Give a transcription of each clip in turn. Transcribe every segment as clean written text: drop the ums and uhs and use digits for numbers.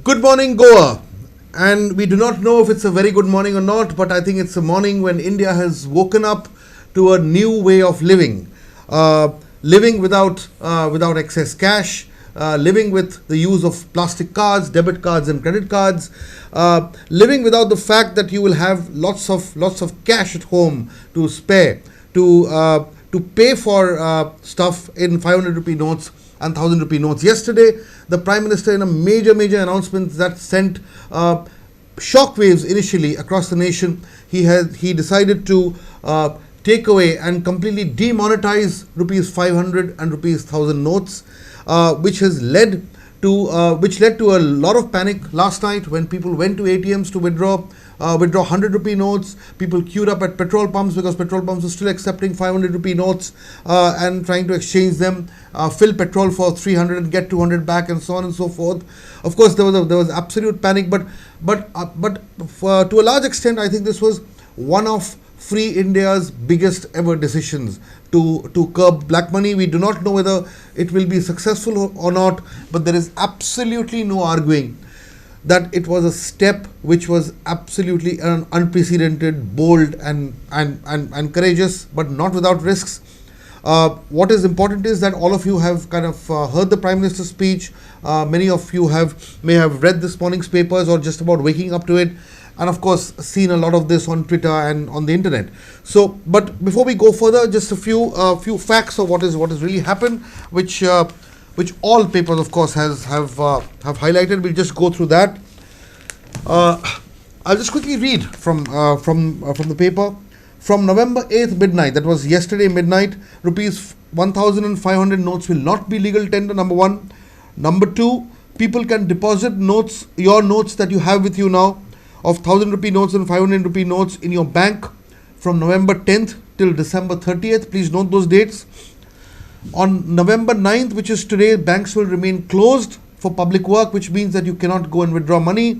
Good morning, Goa. And we do not know if it's a very good morning or not, but I think it's a morning when India has woken up to a new way of living. Living without excess cash, living with the use of plastic cards, debit cards, and credit cards, living without the fact that you will have lots of cash at home to spare to pay for stuff in 500 rupee notes and 1000 rupee notes. Yesterday, the Prime Minister, in a major announcement that sent shockwaves initially across the nation, he decided to take away and completely demonetize rupees 500 and rupees 1000 notes, which led to a lot of panic last night when people went to ATMs to withdraw 100 rupee notes. People queued up at petrol pumps because petrol pumps are still accepting 500 rupee notes and trying to exchange them, fill petrol for 300 and get 200 back, and so on and so forth. Of course, there was absolute panic, but to a large extent, I think this was one of Free India's biggest ever decisions to curb black money. We do not know whether it will be successful or not, but there is absolutely no arguing that it was a step which was absolutely unprecedented, bold and courageous, but not without risks. What is important is that all of you have kind of heard the Prime Minister's speech. Many of you may have read this morning's papers or just about waking up to it, and of course seen a lot of this on Twitter and on the internet. So, but before we go further, just a few facts of what is really happened, which all papers, of course, have highlighted. We'll just go through that. I'll just quickly read from the paper. From November 8th midnight, that was yesterday midnight, rupees 1,500 notes will not be legal tender, number one. Number two, people can deposit your notes that you have with you now, of 1000 rupee notes and 500 rupee notes in your bank from November 10th till December 30th. Please note those dates. On November 9th, which is today, banks will remain closed for public work, which means that you cannot go and withdraw money.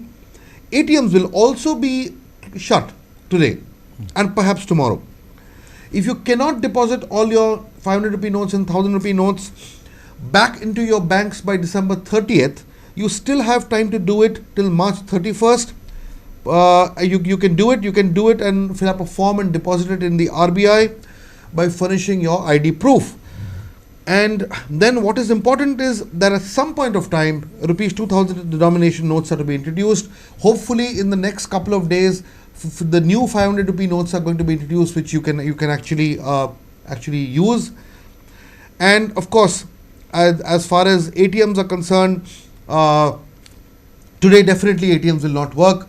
ATMs will also be shut today and perhaps tomorrow. If you cannot deposit all your 500 rupee notes and 1000 rupee notes back into your banks by December 30th, you still have time to do it till March 31st. You can do it and fill up a form and deposit it in the RBI by furnishing your ID proof. And then what is important is that at some point of time, rupees 2000 denomination notes are to be introduced. Hopefully in the next couple of days, the new 500 rupee notes are going to be introduced, which you can actually use. And of course, as far as ATMs are concerned, today definitely ATMs will not work.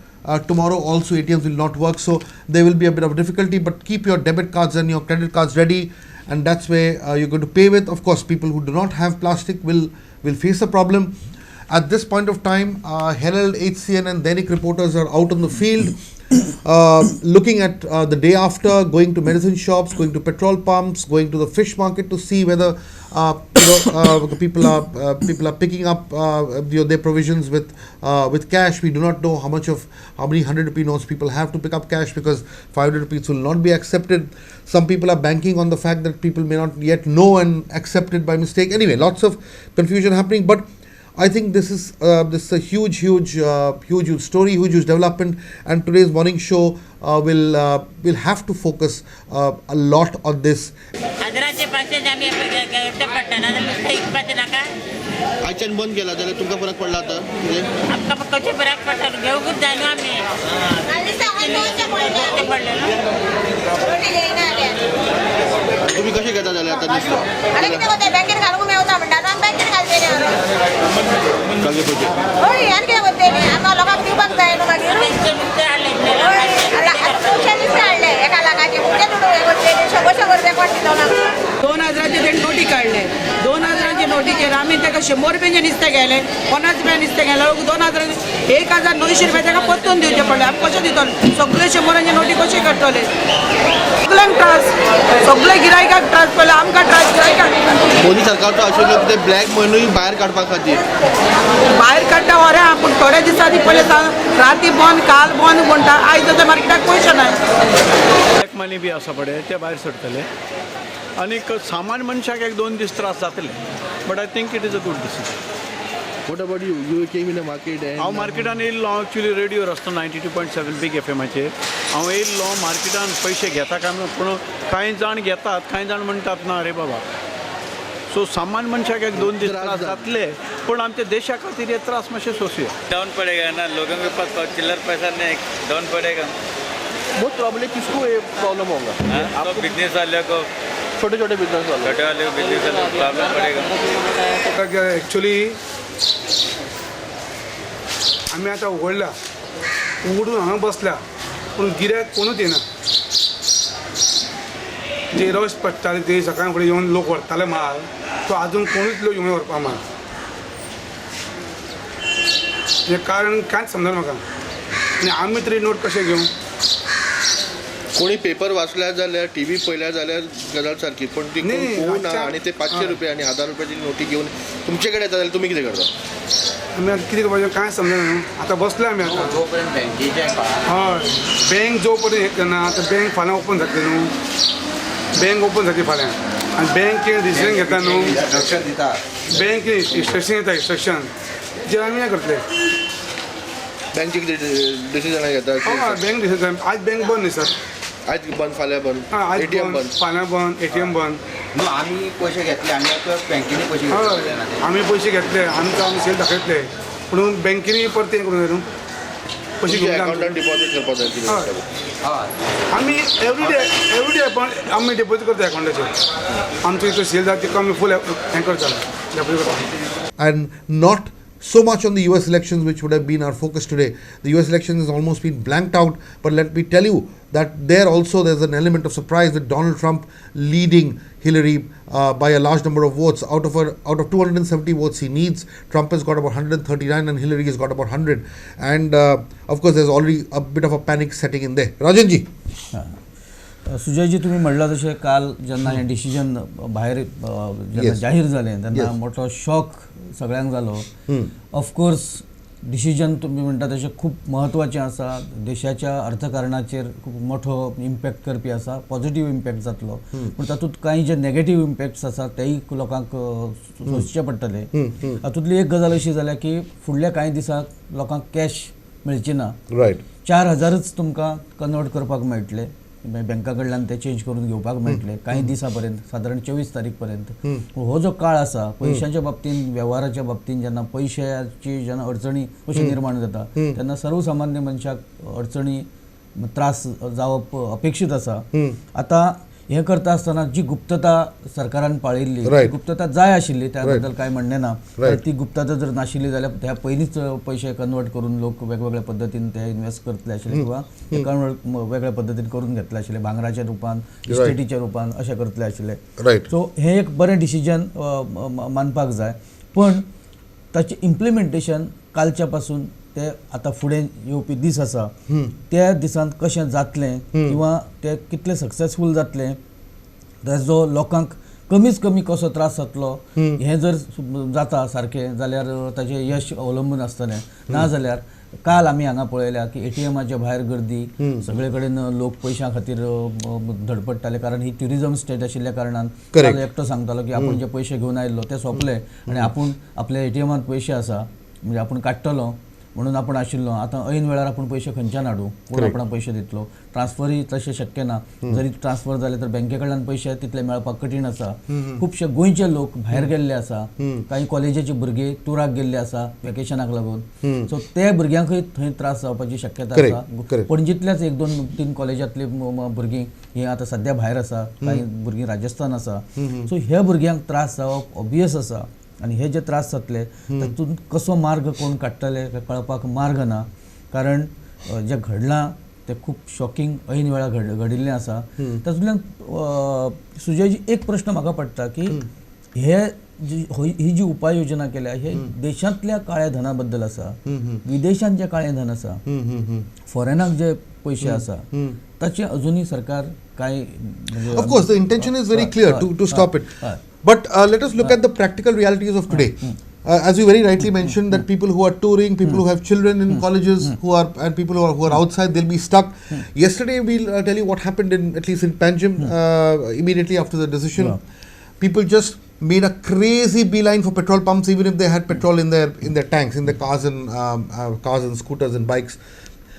Tomorrow also ATMs will not work, so there will be a bit of difficulty, but keep your debit cards and your credit cards ready, and that's where you're going to pay with. Of course, people who do not have plastic will face a problem. At this point of time, Herald, HCN and Dainik reporters are out on the field, looking at the day after, going to medicine shops, going to petrol pumps, going to the fish market to see whether people are picking up their provisions with cash. We do not know how many 100 rupee notes people have to pick up cash, because 500 rupees will not be accepted. Some people are banking on the fact that people may not yet know and accept it by mistake. Anyway, lots of confusion happening, but I think this is a huge story, huge development, and today's morning show will have to focus a lot on this. आयच्यान बंद केला जाल्यार तुमकां फरक पडला तर आमकां कशें फरक पडटा घेवंकूच जाय न्हू आमी तुम्ही कशें घेता जाल्यार आतां नुस्तें बँकेन घालूंक मेवता म्हणटा आमी बँकेन घालतले कागे पयशे हय आनी कितें करतले आमकां लोकांक दिवपाक जाय न्हू मागीर नुस्तें हाडले 1 लाखाचे खुबशे तुडू हे करतले 100 रुपया कोण दिलो म्हाका 2000चे ते नोटी काडले 2000चे नोटीचेर आमी ताका 100 रुपयाचें नुस्तें घालें 50 रुपया नुस्तें घालें 2000 1900 रुपया ताका परतून दिवचें पडलें आमी कशें दितले सगळे 100चे नोटी कशे करतले सगळ्यांक त्रास सगळे गिरायकाक त्रास पडले आमकां त्रास गिरायकाक मोदी सरकारचो आशिल्लो ते ब्लॅक मनीय भायर काडपा खातीर भायर काडटा वरें पूण थोड्या दिसांनी पयले राती बंद काल बंद म्हणटा आयज आतां मार्केटाक पयशे नाय ब्लॅक मनी बी आसा पळय ते भायर सरतले आनीक सामान्य मनशाक 1-2 दीस त्रास जातले but I think it is a good decision What about you? You came in a market and हांव मार्केटान येयल्लो हांव एक्चुली रेडिओर आसता 92.7 बिग एफएमाचेर हांव येयल्लो मार्केटान पयशे घेता काय म्हणून पूण कांय जाण घेतात कांय जाण म्हणटात ना रे बाबा सो सामान्य मनशाक एक 2 दीस त्रास जातले पूण आमच्या देशा खातीर हे त्रास मातशे सोंसया डाउन पड़ेगा ना, लोगों के पास चिल्लर पैसा नहीं, डाउन पड़ेगा। बहुत प्रॉब्लम किसको ये प्रॉब्लम होगा? हाँ, तो बिजनेस वाले को, छोटे छोटे बिजनेस वाले छोटे वाले को बिजनेस वाले को प्रॉब्लम पड़ेगा। ॲक्च्युली आम्ही आता उघडला उघडून हांगा बसल्या पूण गिऱ्हाईक कोणूच येना जे रश पडटाले ते सकाळी फुडें येवन लोक व्हरताले माल तो आजून कोणूच लोक येवन व्हरपा माल हें कारण कांयच समजना म्हाका आनी आमी तरी नोट कशें घेवं कोणी पेपर वाचल्या जाल्यार टीव्ही पळयल्या जाल्यार गजाल सारकी पण ती नाही, कोण पोवना आजच्या- आणि ते 500 रुपये आणि 1000 रुपयाची नोटी घेऊन तुमचे कडेन येता जाल्यार तुमी कितें करता? आमी आतां कितें करपाचें कांय समजना न्हू आतां बसल्या आमी आतां जोपर्यंत बँकेचे हय बँक जो पर्यंत हें करना आतां बँक फाल्यां ओपन जातली न्हू बँक ओपन जातली फाल्यां आनी बँकेन डिसिजन घेता न्हू इंस्ट्रक्शन दिता बँक इंस्ट्रक्शन येता इंस्ट्रक्शन जे आमी हें करतले बँकेचे कितें डिसिजन घेता हय बँक डिसिजन आज बँक बंद न्ही सर आज बंद फाल्यां बंद आज एटीएम बंद फाल्यां बंद एटीएम बंद न्हू आमी पयशे घेतले आमी आतां बँकेनी पयशे हय आमी पयशे घेतले आमकां आमी सेल दाखयतले पूण बँकेनी परत हें करूं जाय न्हू पयशे घेवन अकाउंटान डिपॉझिट करपाक जाय कितें हय. करता? हय आमी एवरी डे आमी डिपॉझीट करता अकाउंटाचेर आमचो इतलो सेल जाता तिका आमी फूल हें करता डिपॉझीट करता and not so much on the US elections, which would have been our focus today. The US elections has almost been blanked out, but let me tell you that there also there's an element of surprise with Donald Trump leading Hillary by a large number of votes. Out of 270 votes he needs, Trump has got about 139 and Hillary has got about 100. And of course, there's already a bit of a panic setting in there. Rajanji. सुजयजी तुम्ही म्हणला तशें काल जेन्ना हें decision भायर जेन्ना Yes. जाहीर जालें तेन्ना Yes. मोठो शॉक सगळ्यांक जालो ऑफकोर्स डिसिजन तुम्ही म्हणटा तशें खूब म्हत्वाचें आसा देशाच्या अर्थकारणाचेर खूब मोठो इम्पॅक्ट करपी आसा पॉझिटिव्ह इम्पॅक्ट जातलो पूण तातूंत कांय जे नेगेटिव्ह इम्पॅक्ट्स आसा तेय लोकांक सोंसचे पडटले हातूंतली एक गजाल अशी जाल्या की फुडल्या कांय दिसांक लोकांक कॅश मेळची ना Right. 4000च तुमकां कन्वर्ट करपाक मेळटले बँका कडल्यान ते चेंज करून घेवपाक मेळटले काही दिसां पर्यंत सादारण 24 तारीख पर्यंत हो जो काळ आसा पयशांच्या बाबतींत व्यवहाराच्या बाबतींत जेन्ना पयशाची जेन्ना अडचणी कशी निर्माण जाता तेन्ना सर्वसामान्य मनशाक अडचणी त्रास जावप अपेक्षीत आसा आतां हें करता आसतना जी गुप्तता सरकारान पाळिल्ली ती गुप्तता जाय आशिल्ली त्या बद्दल कांय म्हणणें ना ती गुप्तता जर नाशिल्ली जाल्यार त्या पयलींच पयशे कन्वर्ट करून लोक वेगवेगळ्या पद्दतीन ते इन्वेस्ट करतले आशिल्ले किंवा ते कन्वर्ट वेगळ्या पद्दतीन करून घेतले आशिल्ले भांगराच्या रुपान इस्टेटीच्या रुपान अशें करतले आशिल्ले सो हें एक बरें डिसिजन मानपाक जाय पण ताचें इम्प्लिमेंटेशन कालच्या पासून ते आतां फुडें येवपी दीस आसा त्या दिसांत कशें जातलें किंवा ते कितले सक्सेसफूल जातलें ताजो लोकांक कमीच कमी कसो त्रास जातलो हें जर जाता सारकें जाल्यार ताचें यश अवलंबून आसतलें ना जाल्यार काल आमी हांगा पळयल्या की एटीएमाच्या भायर गर्दी सगळे कडेन लोक पयशां खातीर धडपडटाले कारण ही ट्युरिजम स्टेट आशिल्ल्या कारणान काल एकटो सांगतालो की आपूण जे पयशे घेवन आयिल्लो ते सोंपले आनी आपूण आपल्या एटीएमांत पयशे आसा म्हणजे आपूण काडटलो म्हणून आपण आशिल्लो आतां ऐन वेळार आपण पयशे खंयच्यान हाडूं कोण आपणाक पयशे दितलो ट्रान्सफरय तशें शक्य ना जरी ट्रान्सफर जाले तर बँके कडल्यान पयशे तितले मेळपाक कठीण आसा खुबशे गोंयचे लोक भायर गेल्ले आसा काही कॉलेजाचे भुरगे टुराक गेल्ले आसा वेकेशनाक लागून सो ते भुरग्यांकय थंय त्रास जावपाची शक्यता आसा पणजींतल्याच 1-2-3 कॉलेजांतली भुरगीं ही आतां सध्या भायर आसा काही भुरगीं राजस्थान आसा सो ह्या भुरग्यांक त्रास जावप ऑब्वियस आसा आणि हे जे त्रास जातले तातूंत कसो मार्ग कोण काडटले कळपाक मार्ग ना कारण जे घडलां ते खूब शॉकिंग ऐन वेळा घडिल्लें आसा तातूंतल्यान सुजयजी एक प्रश्न म्हाका पडटा की हे ही जी उपाय योजना केल्या हे देशांतल्या काळ्या धना बद्दल आसा विदेशांत जे काळें धन आसा फॉरेनाक जे पयशे आसा ताचे अजुनूय सरकार काय Of course, the intention is very clear to stop it. But let us look at the practical realities of today. As you very rightly mentioned, that people who are touring, people who have children in colleges, and people who are outside, they'll be stuck. Yesterday, we'll tell you what happened at least in Panjim immediately after the decision. People just made a crazy beeline for petrol pumps, even if they had petrol in their tanks, in their cars and scooters and bikes,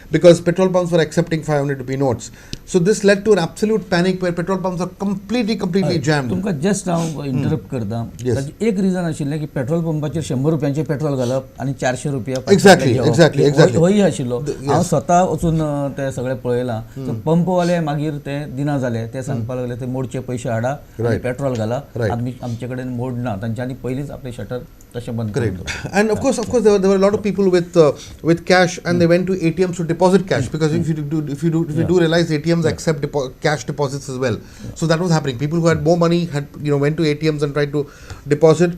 because petrol pumps were accepting 500 rupee notes. So this led to an absolute panic where petrol pumps are completely jammed. तुमकां just हांव interrupt करता. Yes. ताचें एक region आशिल्लें की petrol पंपाचेर 100 रुपयांचें petrol घालप आनी 400 रुपया Exactly. होय आशिल्लो. हांव स्वता वचून ते सगळें पळयलां. पंपवाले मागीर ते दिना जाले, ते सांगपाक लागले ते मोडचे पयशे हाडा आनी पेट्रोल घाला. आमचे कडेन मोड ना. तांच्यांनी पयलींच आपले शटर तशें बंद करून दवरले. And of course there were a lot of people with cash, and they went to ATMs to deposit cash, because if you do realize ATMs accept cash deposits as well. So that was happening. People who had more money went to ATMs and tried to deposit,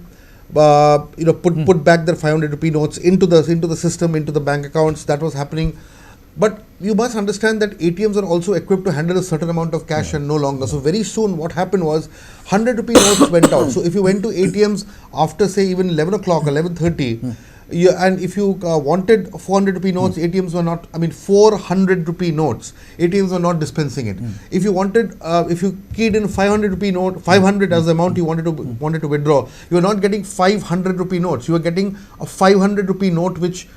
put back their 500 rupee notes into the system, into the bank accounts. That was happening. But you must understand that ATMs are also equipped to handle a certain amount of cash and no longer. So very soon what happened was 100 rupee notes went out. So if you went to ATMs after say even 11 o'clock, 11:30, and if you wanted 400 rupee notes, ATMs were not, 400 rupee notes, ATMs were not dispensing it. If you wanted, if you keyed in 500 rupee note, 500 as the amount you wanted to withdraw, you were not getting 500 rupee notes. You were getting a 500 rupee note which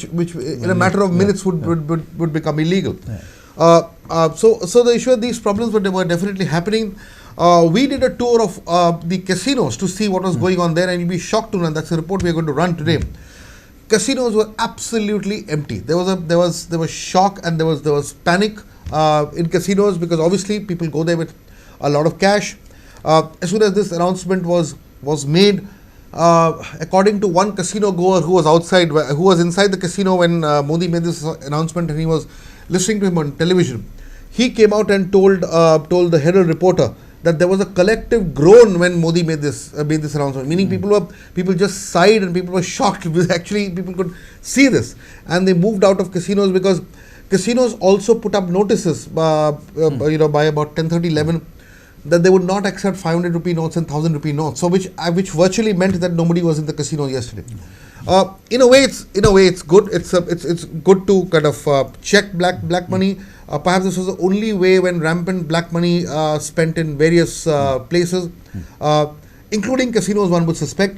in a matter of minutes would become illegal. So the issue of these problems were definitely happening. We did a tour of the casinos to see what was going on there, and you'll be shocked to learn that's a report we are going to run today. Casinos were absolutely empty. There was shock and there was panic in casinos, because obviously people go there with a lot of cash. As soon as this announcement was made, according to one casino goer who was inside the casino when Modi made this announcement, and he was listening to him on television, he came out and told the Herald reporter that there was a collective groan when Modi made this announcement. Meaning people just sighed and people were shocked, because actually people could see this, and they moved out of casinos, because casinos also put up notices by about 10:30, 11, that they would not accept 500 rupee notes and 1000 rupee notes. So which virtually meant that nobody was in the casino yesterday. In a way it's good. It's good to kind of check black money. Perhaps this was the only way when rampant black money spent in various places, including casinos, one would suspect,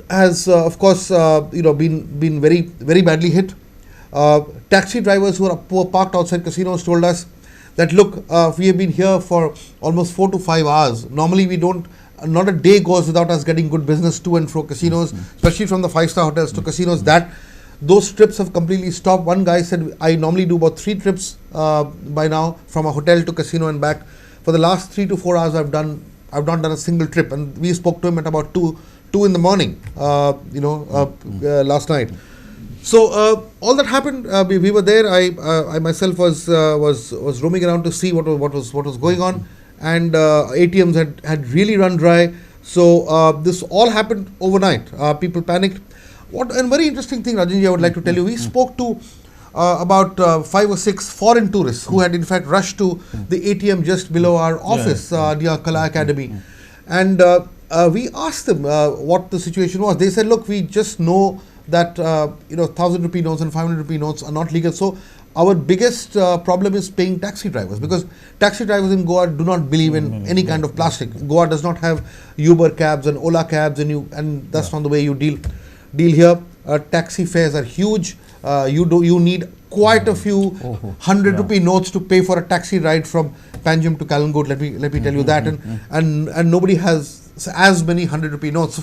has of course been very badly hit. Taxi drivers who were parked outside casinos told us that, look, we have been here for almost 4 to 5 hours. Normally not a day goes without us getting good business to and fro casinos, especially from the 5-star hotels to casinos. Those trips have completely stopped. One guy said, I normally do about 3 trips by now from a hotel to casino and back. For the last 3 to 4 hours, I've not done a single trip. And we spoke to him at about 2 in the morning, last night. So all that happened. We were there. I myself was roaming around to see what was going on, and ATMs had really run dry. So this all happened overnight. People panicked. And very interesting thing, Rajanji, I would like to tell you. We spoke to about 5 or 6 foreign tourists who had in fact rushed to the ATM just below our office near Kala Academy, and we asked them what the situation was. They said, look, we just know that 1000 rupee notes and 500 rupee notes are not legal. So our biggest problem is paying taxi drivers, because taxi drivers in Goa do not believe in any kind of plastic. Goa does not have Uber cabs and Ola cabs, and that's not the way you deal here. Taxi fares are huge. You need quite a few 100 rupee notes to pay for a taxi ride from Panjim to Kalangut. Let me tell you that, and nobody has as many 100 rupee notes.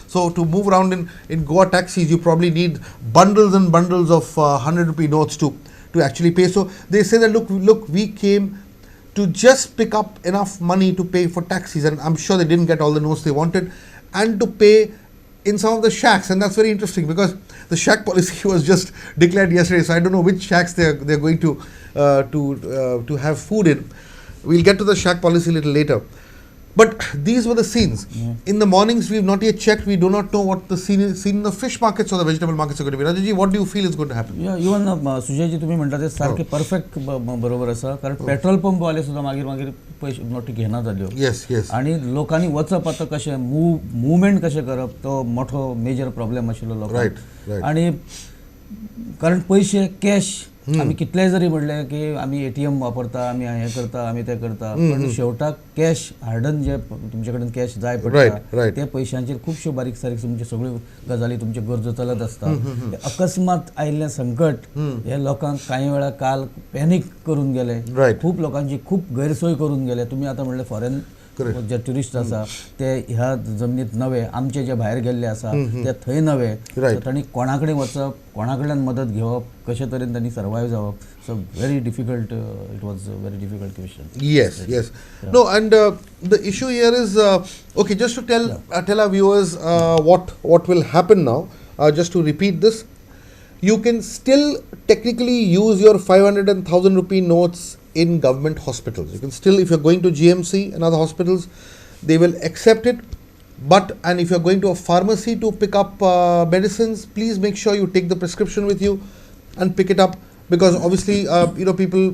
So to move around in Goa taxis, you probably need bundles and bundles of 100 rupee notes to actually pay. So they say that look, we came to just pick up enough money to pay for taxis, and I'm sure they didn't get all the notes they wanted, and to pay in some of the shacks. And that's very interesting, because the shack policy was just declared yesterday, so I don't know which shacks they're going to have food in. We'll get to the shack policy a little later. But these were the scenes. In the mornings, we've not yet checked. We do not know what the scene in the fish markets or the vegetable markets are going to be. Rajaji, what do you feel is going to happen? Even Sujayji तुम्ही म्हणता ते सारखे perfect बरोबर आसा, कारण petrol pump वाले सुद्धा मागीर पैसे नोटी घेना जाल्यो. येस. आणि लोकांनी वचप आता कशें मुवमेंट कशें करप, तो मोठो मेजर प्रॉब्लेम आशिल्लो लोकांक. रायट. आणि कारण पैसे कॅश आमी कितलेय जरी म्हणलें की आमी ATM वापरता, आमी हें करता, आमी तें करता, पण शेवटाक कॅश हार्डन जे तुमचे कडेन कॅश जाय पडटा त्या पयशांचेर खुबश्यो बारीक सारीक तुमच्यो सगळ्यो गजाली तुमच्यो गरजो चलत आसता. अकस्मात आयिल्लें संकट हे लोकांक कांय वेळा काल पॅनीक करून गेले, खूब लोकांची खूब गैरसोय करून गेले. तुमी आतां म्हणलें फॉरेन जे ट्युरिस्ट आसा ते ह्या जमनीत नवे, आमचे जे भायर गेल्ले आसा ते थंय नवे, तांणी कोणा कडेन वचप, कोणा कडल्यान मदत घेवप, कशे तरेन तांणी सर्वायव जावप. So very difficult, it was very difficult question. Yes. No, and the issue here is okay. Just to tell our viewers what will happen now. Just to repeat this, you can still technically use your 500 and 1,000 rupee notes in government hospitals. You can still, if you're going to GMC and other hospitals, they will accept it. And if you're going to a pharmacy to pick up medicines, please make sure you take the prescription with you and pick it up, because obviously people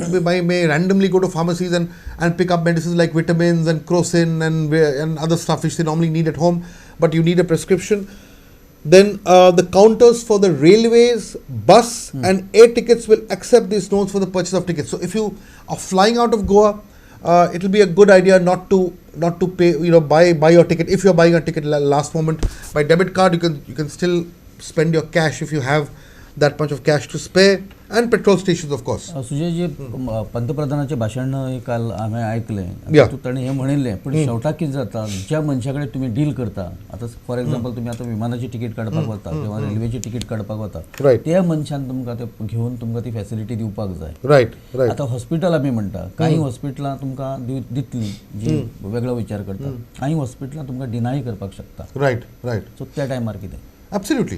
may randomly go to pharmacies and pick up medicines like vitamins and Crocin and other stuff which they normally need at home, but you need a prescription. Then the counters for the railways, bus and air tickets will accept these notes for the purchase of tickets. So if you are flying out of Goa, it will be a good idea not to pay, buy your ticket. If you are buying a ticket last moment by debit card, you can still spend your cash if you have that much of cash to spare, and petrol stations of course. सुजयजी, पंतप्रधानाचे भाषण काल हांवें ऐकलें, ताणें हें म्हणिल्लें, पण शेवटाक कितें जाता, ज्या मनशा कडेन तुमी डील करता, आतां फॉर एग्जांपल तुमी आतां विमानाची तिकीट काडपाक वता किंवा रेल्वेची तिकीट काडपाक वता, त्या मनशान तुमकां ते घेवन तुमकां ती फॅसिलिटी दिवपाक जाय. रायट. आतां हॉस्पिटल आमी म्हणटा, कांय हॉस्पिटलां तुमकां दितली जी वेगळो विचार करता, कांय हॉस्पिटलां तुमकां डिनाय करपाक शकता. रायट. सो त्या टायमार कितें? Absolutely.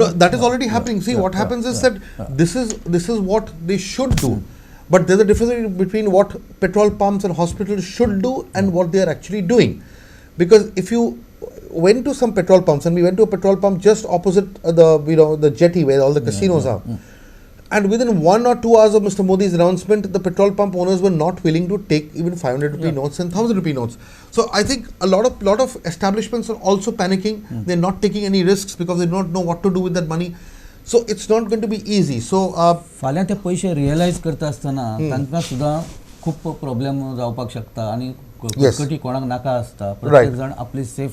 No, that is already happening. See, what happens is that this is what they should do, but there's a difference between what petrol pumps and hospitals should do and what they are actually doing. Because if you went to some petrol pumps, and we went to a petrol pump just opposite the jetty where all the casinos are, and within 1 or 2 hours of Mr. Modi's announcement, the petrol pump owners were not willing to take even 500 rupee notes and 1,000 rupee notes. So I think a lot of establishments are also panicking. They're not taking any risks because they don't know what to do with that money. So it's not going to be easy. So फाल्यां ते पयशे realise करता आसतना तांकां सुद्दां खूब problem जावपाक शकता, आणि कटकटी कोणाक नाका आसता. प्रत्येक जण आपली सेफ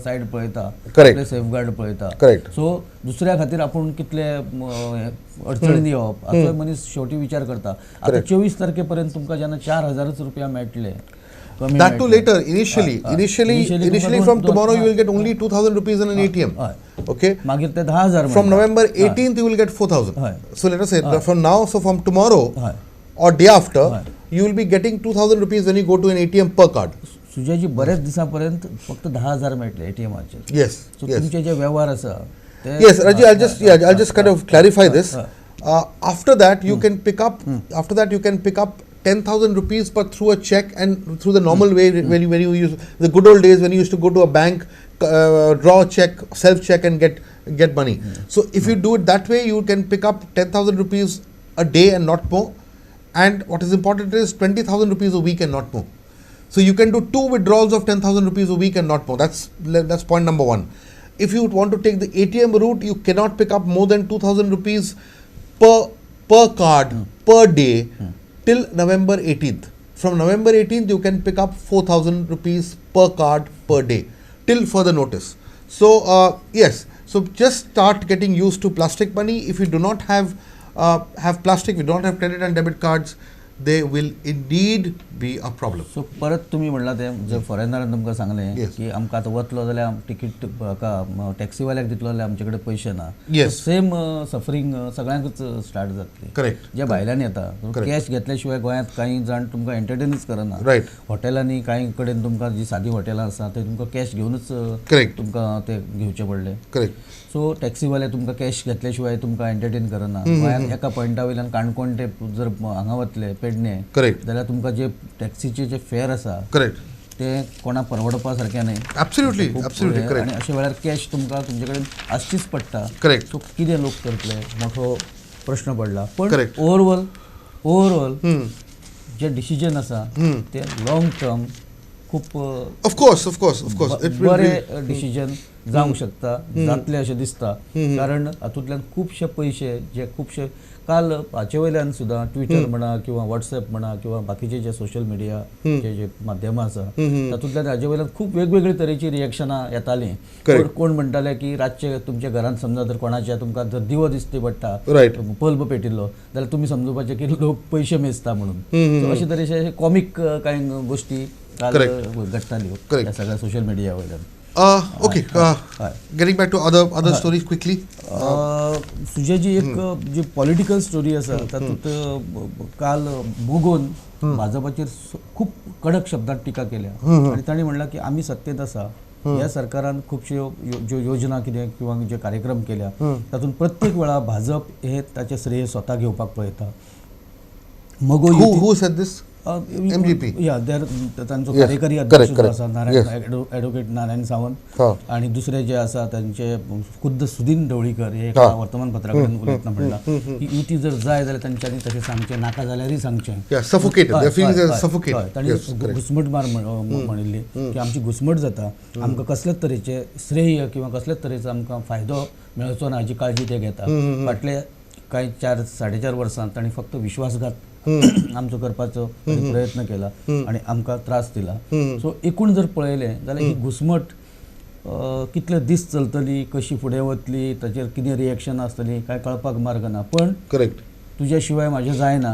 सायड पळयता, आपले सेफगार्ड पळयता. सो दुसऱ्या खातीर आपूण कितले अडचणींनी येवप हाचो मनीस शेवटी विचार करता. आतां 24 तारखेपर्यंत तुमकां जेन्ना 4,000 रुपया मेळटले, that too later. Initially from tomorrow you will get only 2,000 rupees in an ATM. Okay. मागीर ते 10,000. From November 18th you will get 4,000. So let us say from now, so from tomorrow or day after, you will be getting 2,000 rupees when you go to an ATM per card. सुजयजी, बरेच दिसांपर्यंत फक्त 10,000 मेळटले ATMचेर. Yes. सो तुमचे जे व्यवहार आसा ते. Yes, Raji, I'll just kind of clarify this. After that you can pick up 10,000 rupees but through a check and through the normal way when you use the good old days when you used to go to a bank, draw a check, self check and get money. So if you do it that way, you can pick up 10,000 rupees a day and not more, and what is important is 20,000 rupees a week and not more. So you can do 2 withdrawals of 10,000 rupees a week and not more. That's point number 1. If you want to take the ATM route, you cannot pick up more than 2,000 rupees per card per day till November 18th. From November 18th, you can pick up 4,000 rupees per card per day till further notice. So yes, so just start getting used to plastic money. If you do not have plastic, if you don't have credit and debit cards, they will indeed be a problem. सो परत तुम्ही म्हणला ते जे फॉरेनरान तुमकां सांगलें की आमकां आतां वतलो जाल्यार तिकीट टॅक्सीवाल्याक दितलो जाल्यार आमचे कडेन पयशे ना. सेम सफरींग सगळ्यांकच स्टार्ट जातली. करेक्ट. जे भायल्यान येता कॅश घेतल्या शिवाय गोंयांत कांय जाण तुमकां एंटरटेनच करना. हॉटेलांनी कांय कडेन तुमकां जी सादी हॉटेलां आसा ते तुमकां कॅश घेवनच तुमकां ते घेवचे पडले. सो टॅक्सीवाले तुमकां कॅश घेतल्या शिवाय तुमकां एंटरटेन करना. गोंयांत एका पॉयंटा वयल्यान काणकोण ते जर हांगा वतले पेडणे जाल्यार तुमकां जे टॅक्सीचे जे फेअर आसा ते कोणाक परवडपा सारकें न्हय. Absolutely. आनी अशे वेळार कॅश तुमकां तुमचे कडेन आसचीच पडटा. सो कितें लोक करतले मोठो प्रश्न पडला. पण ओवरऑल जे डिसिजन आसा ते लॉंग टर्म खूप Of course. It will बरे be. डिसिजन जावंक शकता, जातले अशें दिसता. कारण हातूंतल्यान खुबशे पयशे जे खुबशे काल हाचे वयल्यान सुद्दां ट्विटर म्हणा किंवा व्हॉट्सॲप म्हणा किंवा बाकीचे जे सोशल मिडिया जे माध्यमां आसा तातूंतल्यान हाचे वयल्यान खूब वेगवेगळे तरेची रिएक्शनां येतालीं. कोण म्हणटाले की रातचे तुमच्या घरांत समजा जर कोणाच्या तुमकां जर दिवो दिसती पडटा, बल्ब पेटिल्लो जाल्यार तुमी समजुपाचे की लोक पयशे मेजता म्हणून. So अशे तरेचे कॉमीक कांय गोश्टी काल घडटाल्यो ह्या सगळ्या सोशल मिडिया वयल्यान. Okay. Getting back to other stories quickly. सुजयजी एक जी पॉलिटिकल स्टोरी आसा तातूंत काल मोगोन भाजपाचेर खूब कडक शब्दांत टिका केल्या आनी तांणी म्हणलां की आमी सत्तेत आसा, ह्या सरकारान खुबश्यो ज्यो योजना कितें किंवा जे कार्यक्रम केल्या तातूंत प्रत्येक वेळा भाजप हे ताचे श्रेय स्वता घेवपाक पळयता. मगो Who said this? MGP. तांचो कार्यकारी अध्यक्ष जो आसा ॲडव्होकेट नारायण सावंत आणि दुसरे जे आसा तांचे खुद्द सुदीन ढवळीकर हे एका वर्तमानपत्रा कडेन उलयतना म्हणला की युती जर जाय जाल्यार तांच्यांनी तशें सांगचें, नाका जाल्यारय सांगचें. तांणी घुसमट मार म्हणिल्ली की आमची घुसमट जाता, आमकां कसलेच तरेचे श्रेय किंवा कसलेच तरेचो आमकां फायदो मेळचो ना हाची काळजी ते घेता. फाटले कांय 4-4.5 वर्सां तांणी फक्त विश्वासघात आमचो करपाचो प्रयत्न केला आणि आमकां त्रास दिला. सो एकूण जर पळयलें जाल्यार ही घुसमट कितले दीस चलतली, कशी फुडें वतली, ताचेर कितें रिएक्शन आसतली काय कळपाक मार्ग ना. पण करेक्ट, तुज्या शिवाय म्हाजें जायना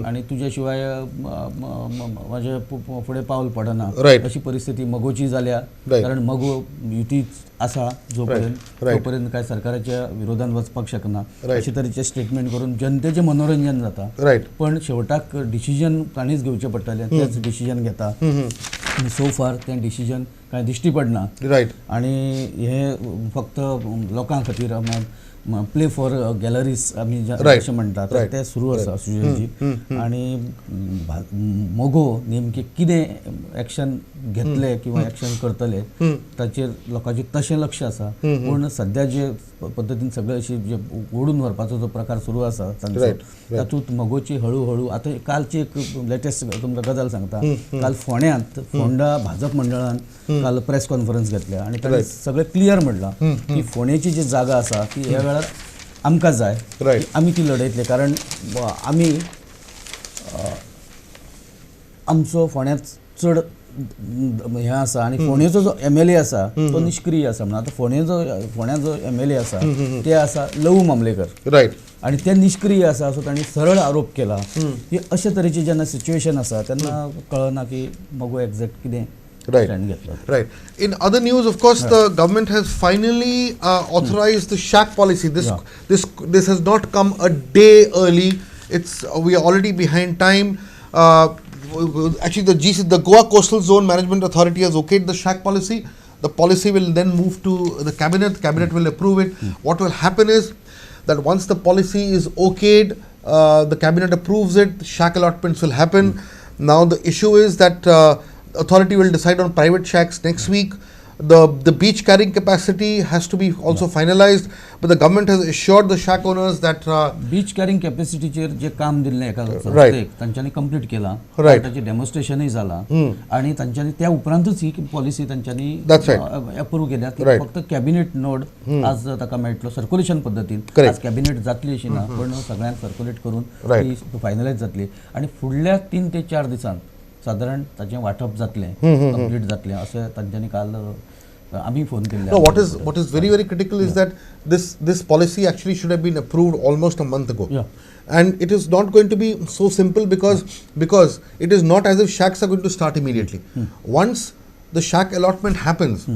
आनी तुज्या शिवाय म्हाजें फुडें पावल पडना अशी परिस्थिती मगोची जाल्या. कारण मगो युतीच आसा जोपर्यंत काय सरकाराच्या विरोधान वचपाक शकना अशे तरेचे स्टेटमेंट करून जनतेचें मनोरंजन जाता. पण शेवटाक डिसिजन तांणीच घेवचें पडटलें, तेच डिसिजन घेता आनी सो फार तें डिसिजन कांय दिश्टी पडना. आनी हे फक्त लोकां खातीर प्ले फॉर गॅलरीज आमी अशें म्हणटात ते सुरू आसा सुजयजी. आनी मोगो नेमके कितें एक्शन घेतले किंवा एक्शन करतले ताचेर लोकांचें तशें लक्ष आसा. पूण सद्या जे पद्दतीन सगळे अशी जे ओडून व्हरपाचो जो प्रकार सुरू आसा तांचो तातूंत मोगोची हळू आतां कालची एक लेटेस्ट तुमकां गजाल सांगता. काल फोंड्यांत फोंडा भाजप मंडळान काल प्रेस कॉन्फरन्स घेतल्या आनी ताणें सगळें क्लियर म्हणलां की फोंडेची जी जागा आसा ती ह्या वेळार आमकां जाय, आमी ती लडयतले. कारण आमी आमचो फोंड्यांत चड हें आसा आनी फोंडेचो जो MLA आसा तो निश्क्रीय आसा. म्हणून आतां फोंड्या जो MLA आसा ते आसा लवू मामलेकर आनी ते निश्क्रीय आसा. सो तांणी सरळ आरोप केला की अशे तरेची जेन्ना सिच्युएशन आसा तेन्ना कळना की मगो एक्झॅक्ट कितें. Right. In other news, of course, the government has finally authorized the shack policy. This has not come a day early. We are already behind time. Actually, the Goa Coastal Zone Management Authority has okayed the shack policy. The policy will then move to the cabinet. The cabinet will approve it. What will happen is that once the policy is okayed, the cabinet approves it. Shack allotments will happen. Now the issue is that authority will decide on private shacks next week. The beach carrying capacity has to be also finalized, but the government has assured the shack owners that beach carrying कॅपॅसिटीचेर जे काम दिल्लें एका संस्थेक तांच्यांनी complete केलां, ताचें डेमॉन्स्ट्रेशनय जालां आनी तांच्यांनी त्या उपरांतूच ही पॉलिसी तांच्यांनी अप्रूव्ह केल्या. फक्त कॅबिनेट नोड आज ताका मेळटलो सर्क्युलेशन पद्दतीन. आज कॅबिनेट जातली अशी ना, पण सगळ्यांक सर्क्युलेट करून ती फायनलायज जातली आनी फुडल्या 3 ते 4 दिसांत साधारण ताचें वांटप जातलें, कंप्लीट जातलें अशें तांच्यांनी काल आमी फोन केल्ले. What is very critical is that this policy actually should have been approved almost a month ago. And it is not going to be so simple because it is not as if shacks are going to start immediately. Once the shack allotment happens,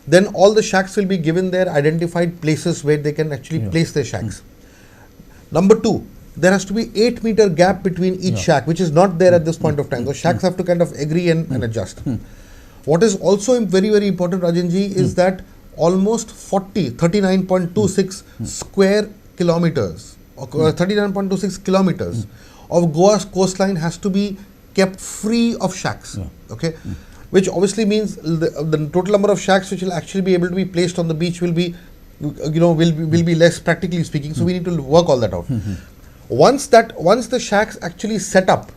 then all the shacks will be given their identified places where they can actually place their shacks. Number 2, there has to be 8-meter gap between each shack, which is not there at this point of time. So shacks have to kind of agree and adjust. What is also very, very important, Rajanji, is that almost 39.26 square kilometers, 39.26 kilometers of Goa's coastline has to be kept free of shacks. Okay, which obviously means the total number of shacks which will actually be able to be placed on the beach will be, will be less, practically speaking. So we need to work all that out. Once the shacks actually set up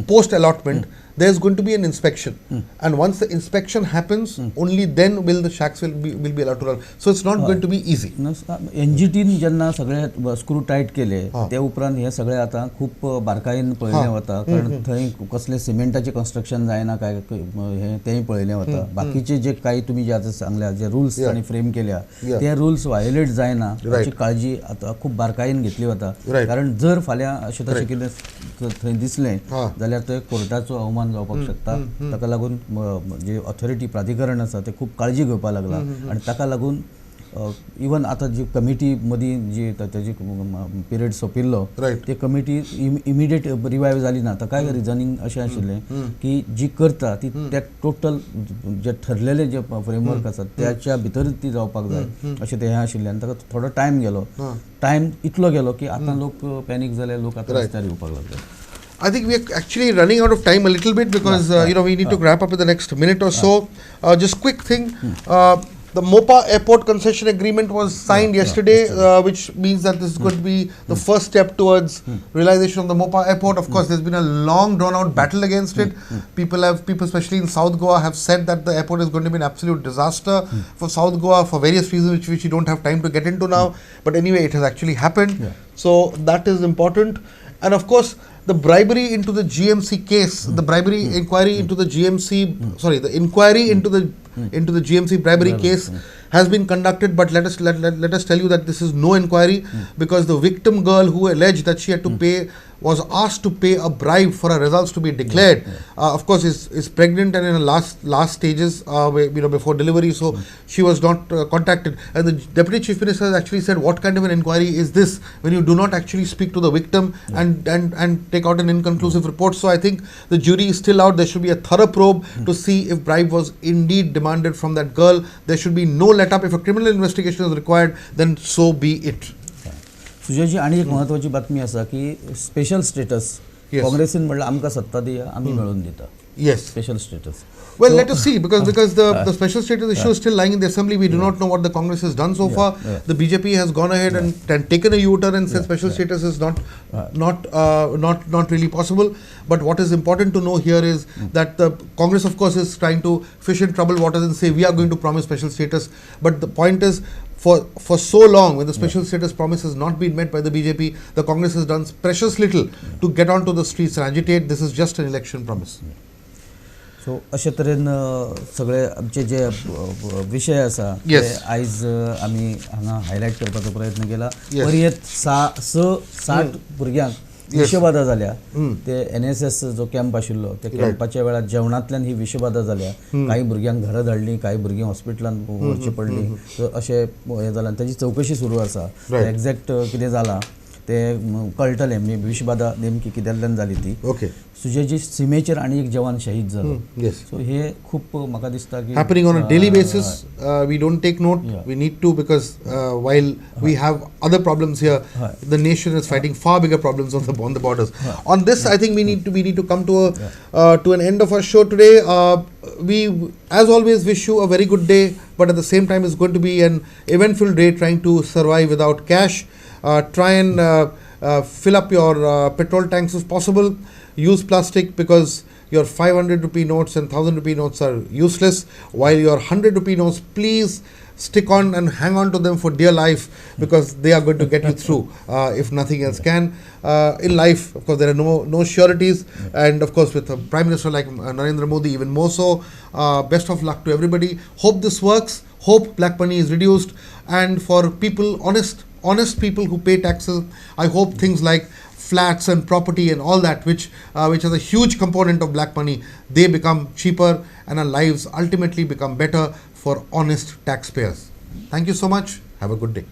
post allotment, there's going to be an inspection. And once the inspection happens, only then will the shacks will be allowed to run. So it's not going to be easy. NGTन जेन्ना सगळे screw tight केले ते उपरांत हे सगळे आता खूप बारकायेन पळयलें वता कारण थंय कसले सिमेंटाचे कन्स्ट्रक्शन जायना काय हे तेय पळयलें वता बाकीचे जे काही तुम्ही जे आता सांगल्या जे रूल्स तांणी फ्रेम केल्या ते रूल्स वायोलेट जायना हाची काळजी आता खूप बारकायेन घेतली वता कारण जर फाल्यां अशें तशें कितें थंय दिसलें जाल्यार ते कोर्टाचो अवमान जावपाक शकता ताका लागून जे ऑथॉरिटी प्राधिकरण आसा ते खूप काळजी घेवपाक लागला आनी ताका लागून इवन आता जी कमिटी मदीं जी ताची पिरियड सोंपिल्लो ते कमिटी इमिडिएट रिवायव जाली ना ताका रिजनींग अशें आशिल्लें की जी करता ती त्या टोटल जे ठरलेले जे फ्रेमवर्क आसा त्याच्या भितरच ती जावपाक जाय अशें ते हें आशिल्लें आनी ताका थोडो टायम गेलो टायम इतलो गेलो की आतां लोक पॅनीक जाले लोक आतां रस्त्यार येवपाक लागले. I think we are actually running out of time a little bit because we need to wrap up in the next minute or so. Just quick thing, the Mopa Airport concession agreement was signed yesterday, which means that this is going to be the first step towards realization of the Mopa Airport. Of course, there's been a long drawn-out battle against it. People, especially in South Goa, have said that the airport is going to be an absolute disaster for South Goa for various reasons, which we don't have time to get into now. But anyway, it has actually happened. So that is important. And of course, the bribery into the GMC case, the bribery inquiry into the GMC, the inquiry into the GMC bribery case has been conducted, but let us tell you that this is no inquiry because the victim girl who alleged that she had to pay was asked to pay a bribe for her results to be declared. Of course, is pregnant and in the last stages, before delivery, so she was not contacted. And the Deputy Chief Minister has actually said, what kind of an inquiry is this when you do not actually speak to the victim and take out an inconclusive report? So I think the jury is still out. There should be a thorough probe to see if bribe was indeed demanded from that girl. There should be no let up. If a criminal investigation is required, then so be it. सुजयजी आणि एक महत्वाची बातमी असा की special status काँग्रेसीन म्हणलं आमकां सत्ता दिया आम्ही मिळवून दिता. Yes. Special status. Well, let us see because the special status issue is still lying in the assembly. We do not know what the Congress has done so far. The BJP has gone ahead and taken a U-turn and said special status is not really possible. But what is important to know here is that the Congress, of course, is trying to fish in troubled waters and say we are going to promise special status. But the point is, for so long, when the special status promise has not been met by the BJP, the Congress has done precious little to get onto the streets and agitate. This is just an election promise. सो अशे तरेन सगळे आमचे जे विशय आसा ते आयज आमी हांगा हायलायट करपाचो प्रयत्न केला. परयेत 60 भुरग्यांक विशबाधा जाल्या. ते NSS जो कॅम्प आशिल्लो ते कॅम्पाच्या वेळार जेवणांतल्यान ही विशबाधा जाल्या. काही भुरग्यांक घरा धाडली, काही भुरगीं हॉस्पिटलांत व्हरची पडली. सो अशें हें जालां. ताची चवकशी सुरू आसा. एक्झॅक्ट कितें जालां ते कळटलें. म्हणजे विशबाधा नेमकी कित्यातल्यान जाली ती. सुजयजी सीमेचेर आणि एक जवान शहीद जालो. सो हे खूप म्हाका दिसता की happening on a daily basis. We don't take note. We need to because while we have other problems here, the nation is fighting far bigger problems on the borders. On this, I think we need to come to an end of our show today. We, as always, wish you a very good day, but at the same time, it's going to be an eventful day trying to survive without cash. Try and fill up your petrol tanks if possible. Use plastic because your 500 rupee notes and 1000 rupee notes are useless, while your 100 rupee notes, please stick on and hang on to them for dear life because they are going to get you through if nothing else can. In life, of course, there are no sureties, and of course with a Prime Minister like Narendra Modi even more so. Best of luck to everybody. Hope this works. Hope black money is reduced, and for people, honest people who pay taxes, I hope things like flats and property and all that which is a huge component of black money, they become cheaper and our lives ultimately become better for honest taxpayers. Thank you so much. Have a good day.